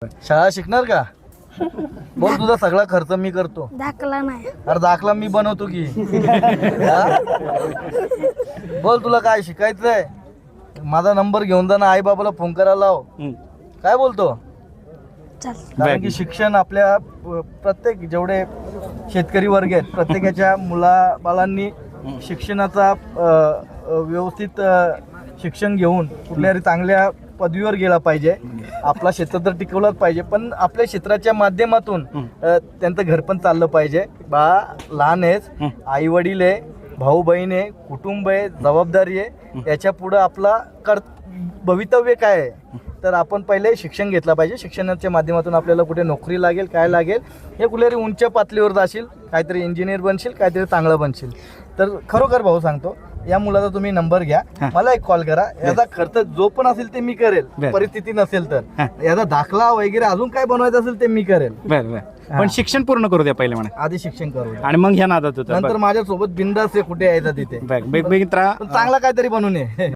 शाळा शिकणार का? बोल, तुझा सगळा खर्च मी करतो. दाखला नाही. अरे दाखला मी बनवतो की. हा? बोल, तुला काय शिकायचंय? माझा नंबर घेऊन जा ना, आई बाबाला फोन करायला लाव. काय बोलतो? कारण की शिक्षण आपल्या प्रत्येक जेवढे शेतकरी वर्ग आहेत प्रत्येकाच्या मुलाबाळांनी शिक्षणाचा व्यवस्थित शिक्षण घेऊन कुठल्या चांगल्या पदवीवर गेला पाहिजे. आपला क्षेत्र तर टिकवलाच पाहिजे, पण आपल्या क्षेत्राच्या माध्यमातून त्यांचं घर पण चाललं पाहिजे. लहान आहेस, आई वडील आहे, भाऊ बहीण आहे, कुटुंब आहे, जबाबदारी आहे. याच्या पुढं आपला भवितव्य काय आहे, तर आपण पहिले शिक्षण घेतलं पाहिजे. शिक्षणाच्या माध्यमातून आपल्याला कुठे नोकरी लागेल, काय लागेल, हे कुठेतरी उंच पातळीवर जाशील, काहीतरी इंजिनियर बनशील, काहीतरी चांगलं बनशील. तर खरोखर भाऊ सांगतो, या मुलाचा तुम्ही नंबर घ्या, मला एक कॉल करा. याचा खर्च जो पण असेल ते मी करेल, परिस्थिती नसेल तर. याचा दाखला वगैरे अजून काय बनवायचं असेल ते मी करेल. पण शिक्षण पूर्ण करू द्या पहिले म्हणा, आधी शिक्षण करू, आणि मग ह्या नादात होतं. नंतर माझ्यासोबत बिंदास आहे, कुठे यायचं तिथे. मित्रा पण चांगला काहीतरी बनवून ये.